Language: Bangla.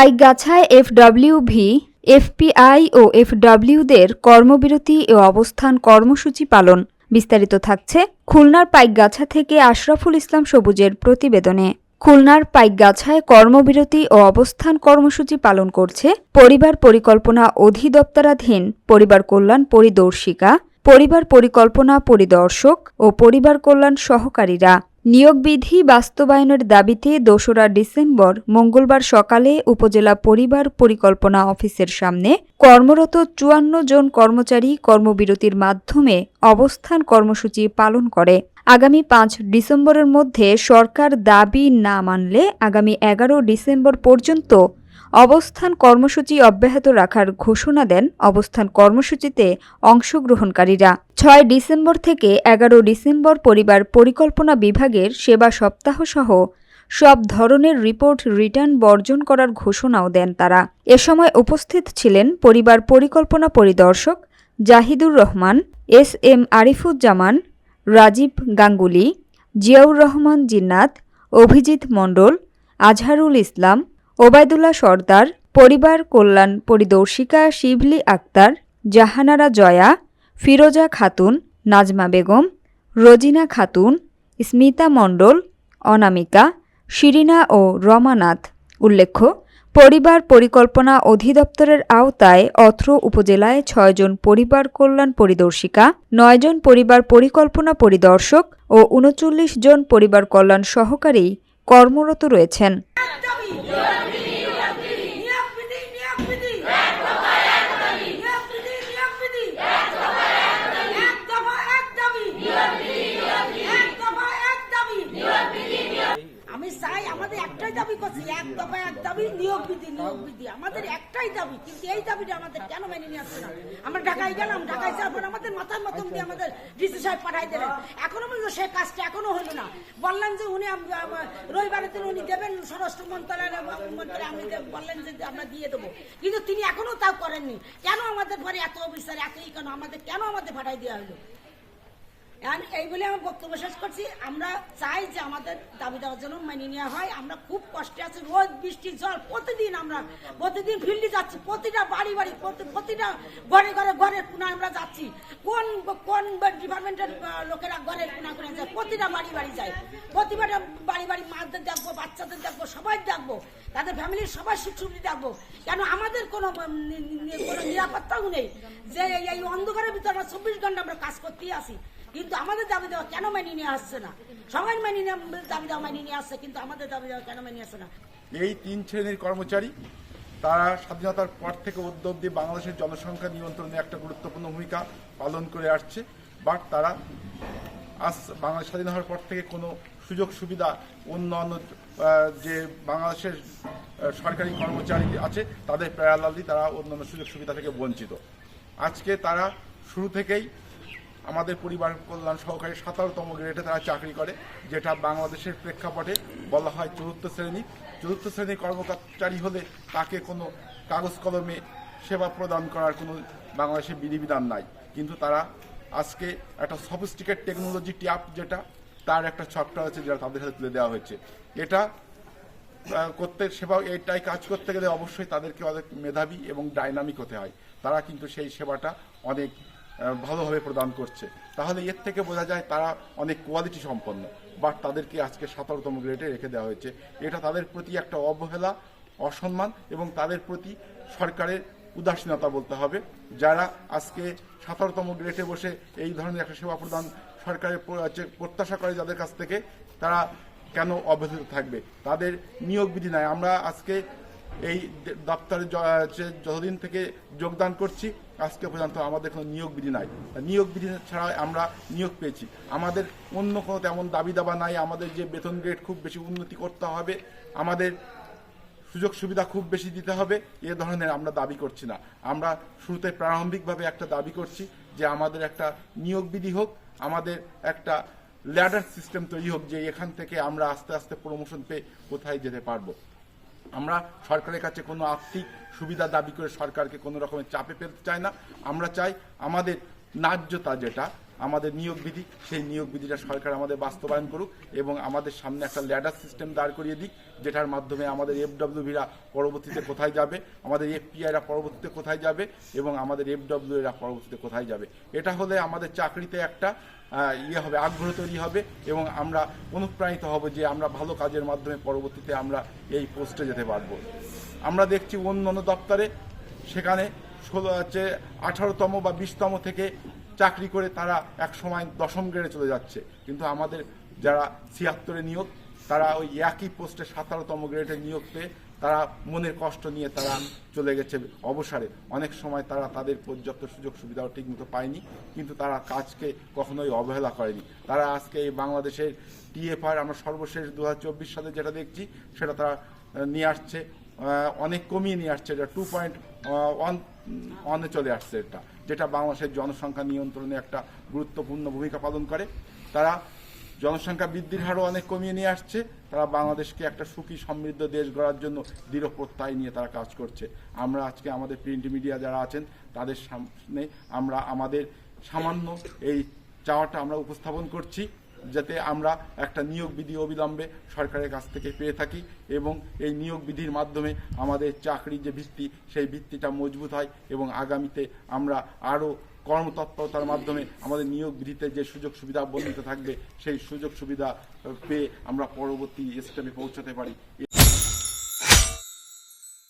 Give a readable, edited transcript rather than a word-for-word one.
পাইকগাছায় এফডব্লিউভি, এফপিআই ও এফডব্লিউদের কর্মবিরতি ও অবস্থান কর্মসূচি পালন। বিস্তারিত থাকছে খুলনার পাইকগাছা থেকে আশরাফুল ইসলাম সবুজের প্রতিবেদনে। খুলনার পাইকগাছায় কর্মবিরতি ও অবস্থান কর্মসূচি পালন করছে পরিবার পরিকল্পনা অধিদপ্তরাধীন পরিবার কল্যাণ পরিদর্শিকা, পরিবার পরিকল্পনা পরিদর্শক ও পরিবার কল্যাণ সহকারীরা। নিয়োগ বিধি বাস্তবায়নের দাবিতে ২রা ডিসেম্বর মঙ্গলবার সকালে উপজেলা পরিবার পরিকল্পনা অফিসের সামনে কর্মরত ৫৪ জন কর্মচারী কর্মবিরতির মাধ্যমে অবস্থান কর্মসূচি পালন করে। আগামী ৫ ডিসেম্বরের মধ্যে সরকার দাবি না মানলে আগামী ১১ ডিসেম্বর পর্যন্ত অবস্থান কর্মসূচি অব্যাহত রাখার ঘোষণা দেন অবস্থান কর্মসূচিতে অংশগ্রহণকারীরা। ৬ ডিসেম্বর থেকে ১১ ডিসেম্বর পরিবার পরিকল্পনা বিভাগের সেবা সপ্তাহ সহ সব ধরনের রিপোর্ট রিটার্ন বর্জন করার ঘোষণাও দেন তারা। এ সময় উপস্থিত ছিলেন পরিবার পরিকল্পনা পরিদর্শক জাহিদুর রহমান, এস.এম. আরিফুজ্জামান, রাজীব গাঙ্গুলি, জিয়াউর রহমান জিন্নাত, অভিজিৎ মণ্ডল, আজহারুল ইসলাম, ওবায়দুল্লাহ সরদার, পরিবার কল্যাণ পরিদর্শিকা শিবলি আক্তার, জাহানারা জয়া, ফিরোজা খাতুন, নাজমা বেগম, রোজিনা খাতুন, স্মিতা মণ্ডল, অনামিকা, শিরিনা ও রমানাথ। উল্লেখ্য, পরিবার পরিকল্পনা অধিদপ্তরের আওতায় অত্র উপজেলায় ৬ জন পরিবার কল্যাণ পরিদর্শিকা, ৯ জন পরিবার পরিকল্পনা পরিদর্শক ও ৩৯ জন পরিবার কল্যাণ সহকারী কর্মরত রয়েছেন। আমি চাই আমাদের একটাই দাবি করছি, এক দফা এক দাবি, নিয়োগ বিধি। আমাদের একটাই দাবি, কিন্তু এই দাবিটা আমাদের কেন মেনে নিয়ে আসছে না? আমরা ঢাকায় গেলাম, ঢাকায় যাওয়ার পর আমাদের মাথার মতন দিয়ে আমাদের ডিসি সাহেব পাঠাই দিলেন। এখনো পর্যন্ত সে কাজটা এখনো হলো না। বললেন যে উনি রবিবারের দিন উনি দেবেন, স্বরাষ্ট্র মন্ত্রণালয় আমি বললেন যে আমরা দিয়ে দেবো, কিন্তু তিনি এখনো তাও করেননি। কেন আমাদের পরে এত অফিসার এতই কেন আমাদের পাঠাই দেওয়া হলো? এই বলে আমি বক্তব্য শেষ করছি। আমরা চাই যে আমাদের দাবি দেওয়ার জন্য মেনে নেওয়া হয়। আমরা খুব কষ্টে আছি, রোদ বৃষ্টি জল, প্রতিদিন ফিল্ডে যাচ্ছি, প্রতিটা বাড়ি প্রতিটা ঘরের কোনায় আমরা যাচ্ছি। কোন ডিপার্টমেন্টের লোকেরা ঘরের কোনায় যায়, প্রতিটা বাড়ি যায়, প্রতিটা বাড়ি মাদের দেখবো, বাচ্চাদের দেখবো, সবাই দেখবো, তাদের ফ্যামিলির সবাই সুখ সুবিধা দেখবো। কেন আমাদের কোনো নিরাপত্তাও নেই যে এই অন্ধকারের ভিতরে আমরা ২৪ ঘন্টা আমরা কাজ করতেই আসি, কিন্তু আমাদের দাবি দেওয়া কেন মেনে নিয়ে আসছে না? সবাই দাবি দেওয়া মেনে নিয়ে আসছে, কিন্তু আমাদের দাবি দেওয়া কেন মেনে আসছে না? এই ৩ শ্রেণীর কর্মচারী তারা স্বাধীনতার পর থেকে অদ্যাবধি বাংলাদেশের জনসংখ্যা নিয়ন্ত্রণে একটা গুরুত্বপূর্ণ ভূমিকা পালন করে আসছে। বাট তারা আজ বাংলাদেশ স্বাধীন হওয়ার পর থেকে কোনো সুযোগ সুবিধা অন্যান্য যে বাংলাদেশের সরকারি কর্মচারী আছে তাদের প্যারালালি তারা অন্যান্য সুযোগ সুবিধা থেকে বঞ্চিত। আজকে তারা শুরু থেকেই আমাদের পরিবার কল্যাণ সহকারী ১৭তম গ্রেডে তারা চাকরি করে, যেটা বাংলাদেশের প্রেক্ষাপটে বলা হয় চতুর্থ শ্রেণী। চতুর্থ শ্রেণীর কর্মচারী হলে তাকে কোনো কাগজ কলমে সেবা প্রদান করার কোনো বাংলাদেশের বিধিবিধান নাই, কিন্তু তারা আজকে একটা সফিস্টিকেট টেকনোলজি ট্যাপ, যেটা তার একটা সফটওয়্যার আছে যেটা তাদের হাতে তুলে দেওয়া হয়েছে। এটা এটাই কাজ করতে গেলে অবশ্যই তাদেরকে অনেক মেধাবী এবং ডাইনামিক হতে হয়। তারা কিন্তু সেই সেবাটা অনেক ভালোভাবে প্রদান করছে। তাহলে এর থেকে বোঝা যায় তারা অনেক কোয়ালিটি সম্পন্ন, বাট তাদেরকে আজকে ১৭তম গ্রেডে রেখে দেওয়া হয়েছে। এটা তাদের প্রতি একটা অবহেলা, অসম্মান এবং তাদের প্রতি সরকারের উদাসীনতা বলতে হবে। যারা আজকে ১৭তম গ্রেডে বসে এই ধরনের একটা সেবা প্রদান সরকারের প্রত্যাশা করে যাদের কাছ থেকে, তারা কেন অবহেলিত থাকবে? তাদের নিয়োগ বিধি নাই। আমরা আজকে এই দপ্তরে যতদিন থেকে যোগদান করছি আজকে পর্যন্ত আমাদের কোনো নিয়োগ বিধি নাই। নিয়োগ বিধি ছাড়া আমরা নিয়োগ পেয়েছি। আমাদের অন্য কোনো তেমন দাবি দাবা নাই। আমাদের যে বেতন গ্রেড খুব বেশি উন্নতি করতে হবে, আমাদের সুযোগ সুবিধা খুব বেশি দিতে হবে, এ ধরনের আমরা দাবি করছি না। আমরা শুরুতে প্রারম্ভিকভাবে একটা দাবি করছি যে আমাদের একটা নিয়োগ বিধি হোক, আমাদের একটা ল্যাডার সিস্টেম তৈরি হোক, যে এখান থেকে আমরা আস্তে আস্তে প্রমোশন পেয়ে কোথায় যেতে পারবো। আমরা সরকারের কাছে কোনো আর্থিক সুবিধা দাবি করে সরকারকে কোনো রকমের চাপে ফেলতে চাই না। আমরা চাই আমাদের ন্যায্যতা যেটা আমাদের নিয়োগ বিধি, সেই নিয়োগ বিধিটা সরকার আমাদের বাস্তবায়ন করুক এবং আমাদের সামনে একটা ল্যাডার সিস্টেম দাঁড় করিয়ে দিক, যেটার মাধ্যমে আমাদের FWVরা পরবর্তীতে কোথায় যাবে, আমাদের FPIরা পরবর্তীতে কোথায় যাবে এবং আমাদের FWরা পরবর্তীতে কোথায় যাবে। এটা হলে আমাদের চাকরিতে একটা হবে, আগ্রহ তৈরি হবে এবং আমরা অনুপ্রাণিত হব যে আমরা ভালো কাজের মাধ্যমে পরবর্তীতে আমরা এই পোস্টে যেতে পারবো। আমরা দেখছি অন্য দপ্তরে সেখানে 18তম বা 20তম থেকে চাকরি করে তারা এক সময় 10ম গ্রেডে চলে যাচ্ছে, কিন্তু আমাদের যারা 76-এ নিয়োগ তারা ওই একই পোস্টে 17তম গ্রেডে নিয়োগ পেয়ে তারা মনের কষ্ট নিয়ে তারা চলে গেছে অবসরে। অনেক সময় তারা তাদের পর্যাপ্ত সুযোগ সুবিধাও ঠিকমতো পায়নি, কিন্তু তারা কাজকে কখনোই অবহেলা করেনি। তারা আজকে এই বাংলাদেশের TFR আমরা সর্বশেষ 2024 সালে যেটা দেখছি সেটা তারা নিয়ে আসছে, অনেক কমিয়ে নিয়ে আসছে, এটা 2.1 চলে আসছে, এটা যেটা বাংলাদেশের জনসংখ্যা নিয়ন্ত্রণে একটা গুরুত্বপূর্ণ ভূমিকা পালন করে। তারা জনসংখ্যা বৃদ্ধির হারও অনেক কমিয়ে নিয়ে আসছে। তারা বাংলাদেশকে একটা সুখী সমৃদ্ধ দেশ গড়ার জন্য দৃঢ় প্রত্যয় নিয়ে তারা কাজ করছে। আমরা আজকে আমাদের প্রিন্ট মিডিয়া যারা আছেন তাদের সামনে আমরা আমাদের সামান্য এই চাওয়াটা আমরা উপস্থাপন করছি, যাতে আমরা একটা নিয়োগ বিধি অবিলম্বে সরকারের কাছ থেকে পেয়ে থাকি এবং এই নিয়োগ বিধির মাধ্যমে আমাদের চাকরির যে ভিত্তি সেই ভিত্তিটা মজবুত হয় এবং আগামীতে আমরা আরও কর্মতৎপরতার মাধ্যমে আমাদের নিয়োগ বিধিতে যে সুযোগ সুবিধা বর্ণিত থাকবে সেই সুযোগ সুবিধা পেয়ে আমরা পরবর্তী স্টেপে পৌঁছাতে পারি।